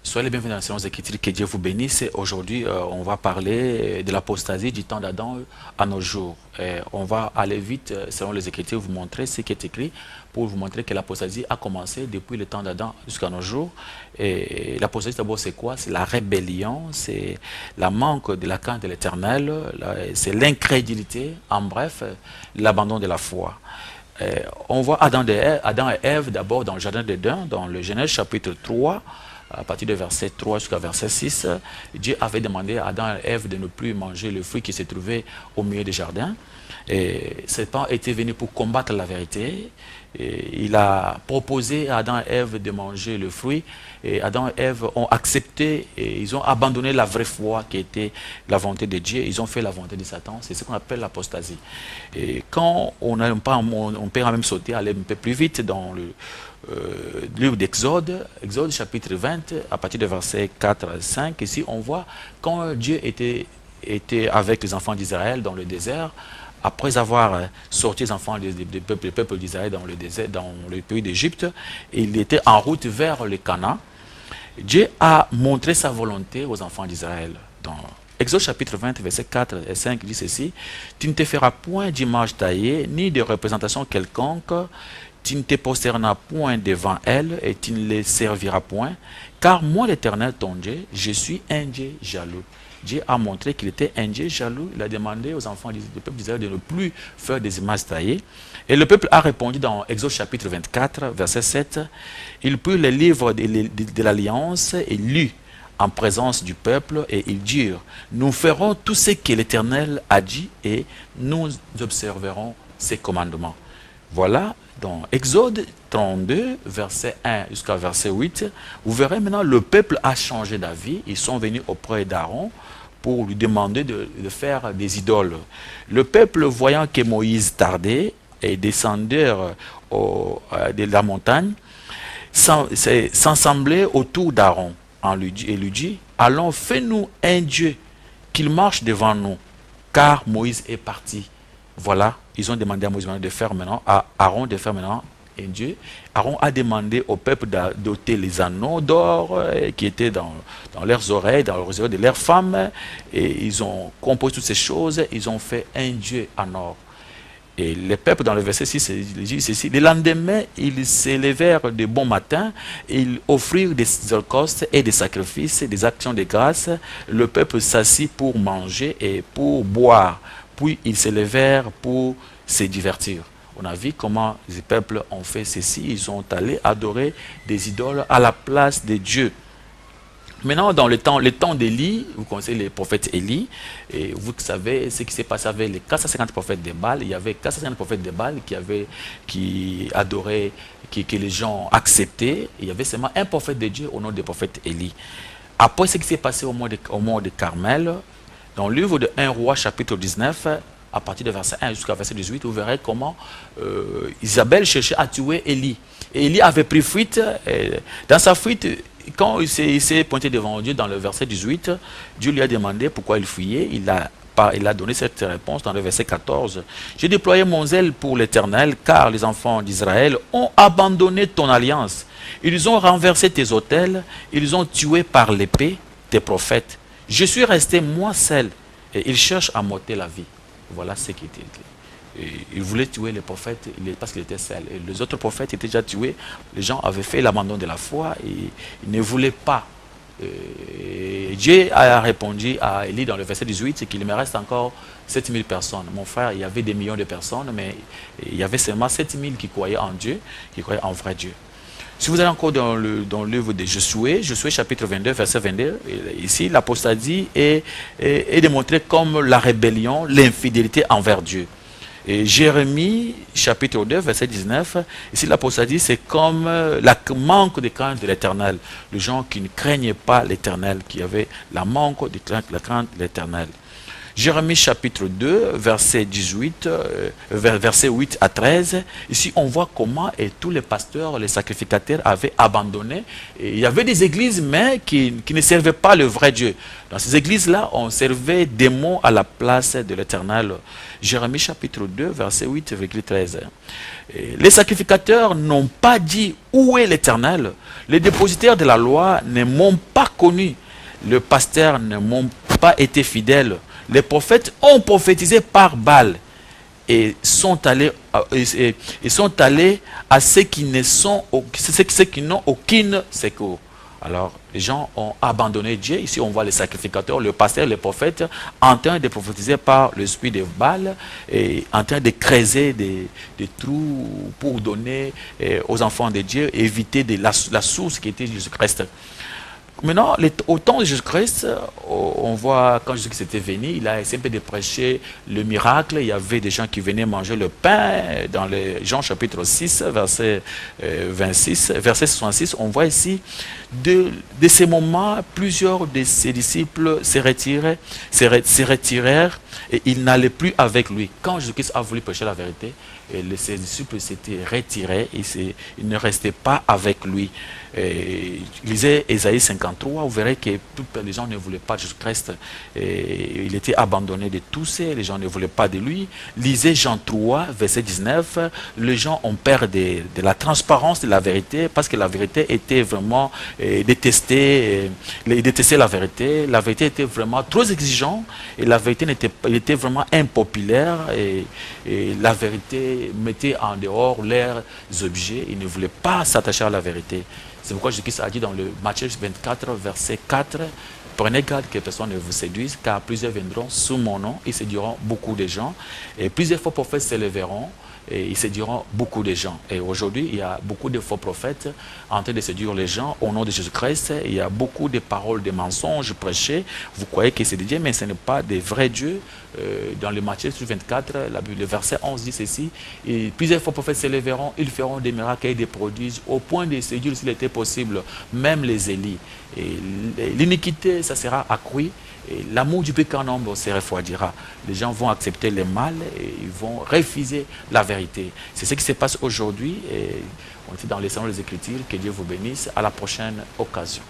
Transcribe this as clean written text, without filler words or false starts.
Soyez les bienvenus dans la séance d'écriture, que Dieu vous bénisse. Aujourd'hui, on va parler de l'apostasie du temps d'Adam à nos jours. On va aller vite, selon les Écritures, vous montrer ce qui est écrit pour vous montrer que l'apostasie a commencé depuis le temps d'Adam jusqu'à nos jours. Et l'apostasie, d'abord, c'est quoi? C'est la rébellion, c'est la manque de la crainte de l'Éternel, c'est l'incrédulité, en bref, l'abandon de la foi. On voit Adam et Ève d'abord dans le jardin d'Éden, dans le Genèse chapitre 3, à partir de verset 3 jusqu'à verset 6, Dieu avait demandé à Adam et Ève de ne plus manger le fruit qui se trouvait au milieu du jardin. Et Satan était venu pour combattre la vérité. Et il a proposé à Adam et Ève de manger le fruit. Et Adam et Ève ont accepté et ils ont abandonné la vraie foi qui était la volonté de Dieu. Ils ont fait la volonté de Satan. C'est ce qu'on appelle l'apostasie. Et quand on peut même sauter, aller un peu plus vite dans le livre d'Exode, Exode chapitre 20, à partir de versets 4 à 5, ici on voit quand Dieu était avec les enfants d'Israël dans le désert, après avoir sorti les enfants du peuple d'Israël dans le désert, dans le pays d'Égypte, il était en route vers le Canaan. Dieu a montré sa volonté aux enfants d'Israël. Dans Exode chapitre 20, versets 4 et 5, il dit ceci: tu ne te feras point d'image taillée, ni de représentation quelconque. Tu ne te prosterneras point devant elle et tu ne les serviras point, car moi l'Éternel ton Dieu, je suis un Dieu jaloux. Dieu a montré qu'il était un Dieu jaloux. Il a demandé aux enfants du peuple d'Israël de ne plus faire des images taillées. Et le peuple a répondu dans Exode chapitre 24, verset 7. Il prit le livre de l'Alliance et lut en présence du peuple et ils dirent: nous ferons tout ce que l'Éternel a dit et nous observerons ses commandements. Voilà, dans Exode 32, verset 1 jusqu'à verset 8, vous verrez maintenant le peuple a changé d'avis. Ils sont venus auprès d'Aaron pour lui demander de faire des idoles. Le peuple, voyant que Moïse tardait et descendait de la montagne, s'assemblait autour d'Aaron et lui dit: allons, fais-nous un Dieu, qu'il marche devant nous, car Moïse est parti. Voilà, ils ont demandé à Moïse de faire maintenant, à Aaron de faire maintenant un Dieu. Aaron a demandé au peuple d'ôter les anneaux d'or qui étaient dans leurs oreilles, dans les oreilles de leurs femmes. Et ils ont composé toutes ces choses, ils ont fait un Dieu en or. Et le peuple, dans le verset 6, il dit ceci: le lendemain, ils s'élevèrent de bon matin, ils offrirent des holocaustes et des sacrifices, des actions de grâce. Le peuple s'assit pour manger et pour boire. Puis ils se levèrent pour se divertir. On a vu comment les peuples ont fait ceci. Ils sont allés adorer des idoles à la place de Dieu. Maintenant, dans le temps d'Élie, vous connaissez les prophètes Élie, et vous savez ce qui s'est passé avec les 450 prophètes de Baal. Il y avait 450 prophètes de Baal qui adoraient, que les gens acceptaient. Il y avait seulement un prophète de Dieu au nom du prophète Élie. Après ce qui s'est passé au mont de Carmel, dans le livre de 1 Roi, chapitre 19, à partir de verset 1 jusqu'à verset 18, vous verrez comment Isabelle cherchait à tuer Élie. Et Élie avait pris fuite. Dans sa fuite, quand il s'est pointé devant Dieu, dans le verset 18, Dieu lui a demandé pourquoi il fuyait. Il a donné cette réponse dans le verset 14. J'ai déployé mon zèle pour l'Éternel, car les enfants d'Israël ont abandonné ton alliance. Ils ont renversé tes autels, ils ont tué par l'épée tes prophètes. Je suis resté moi seul et ils cherchent à m'ôter la vie. Voilà ce qui était. Il voulait tuer les prophètes parce qu'il était seul. Et les autres prophètes étaient déjà tués. Les gens avaient fait l'abandon de la foi et ils ne voulaient pas. Dieu a répondu à Élie dans le verset 18 qu'il me reste encore 7000 personnes. Mon frère, il y avait des millions de personnes, mais il y avait seulement 7000 qui croyaient en Dieu, qui croyaient en vrai Dieu. Si vous allez encore dans le livre de Josué chapitre 22, verset 22, ici l'apostasie est démontrée comme la rébellion, l'infidélité envers Dieu. Et Jérémie chapitre 2, verset 19, ici l'apostasie c'est comme le manque de crainte de l'Éternel. Les gens qui ne craignaient pas l'Éternel, qui avaient la manque de crainte de l'Éternel. Jérémie chapitre 2, verset 18, verset 8 à 13. Ici, on voit comment tous les pasteurs, les sacrificateurs avaient abandonné. Et il y avait des églises, mais qui ne servaient pas le vrai Dieu. Dans ces églises-là, on servait des mots à la place de l'Éternel. Jérémie chapitre 2, verset 8,13. Les sacrificateurs n'ont pas dit où est l'Éternel. Les dépositaires de la loi ne m'ont pas connu. Les pasteurs ne m'ont pas été fidèles. Les prophètes ont prophétisé par Baal et sont allés à ceux qui n'ont aucune secours. Alors, les gens ont abandonné Dieu. Ici, on voit les sacrificateurs, le pasteur, les prophètes, en train de prophétiser par l'esprit de Baal et en train de creuser des trous pour donner aux enfants de Dieu, éviter la source qui était Jésus-Christ. Maintenant, au temps de Jésus-Christ, on voit quand Jésus-Christ était venu, il a essayé de prêcher le miracle. Il y avait des gens qui venaient manger le pain. Dans Jean chapitre 6, verset 26, verset 66, on voit ici, de ces moments, plusieurs de ses disciples se retirèrent et ils n'allaient plus avec lui. Quand Jésus-Christ a voulu prêcher la vérité, ses disciples s'étaient retirés, ils ne restaient pas avec lui. Lisez Ésaïe 53, vous verrez que les gens ne voulaient pas de Jésus-Christ. Il était abandonné de tous, les gens ne voulaient pas de lui. Lisez Jean 3, verset 19, les gens ont peur de la transparence de la vérité parce que la vérité était vraiment détestée. Ils détestaient la vérité était vraiment trop exigeante et la vérité était vraiment impopulaire et la vérité mettait en dehors leurs objets. Ils ne voulaient pas s'attacher à la vérité. C'est pourquoi Jésus a dit dans le Matthieu 24, verset 4, « Prenez garde que personne ne vous séduise, car plusieurs viendront sous mon nom, ils séduiront beaucoup de gens, et plusieurs faux prophètes s'élèveront, et ils séduiront beaucoup de gens. » Et aujourd'hui, il y a beaucoup de faux prophètes en train de séduire les gens au nom de Jésus-Christ. Il y a beaucoup de paroles, de mensonges prêchés. Vous croyez que c'est des dieux, mais ce n'est pas des vrais dieux. Dans le Matthieu 24, le verset 11 dit ceci, et plusieurs faux prophètes s'élèveront, ils feront des miracles et des prodiges, au point de séduire, s'il était possible, même les Élis. Et l'iniquité, ça sera accrue. Et l'amour du péché en nombre se refroidira. Les gens vont accepter le mal et ils vont refuser la vérité. C'est ce qui se passe aujourd'hui. Et on est dans les salons des Écritures. Que Dieu vous bénisse. À la prochaine occasion.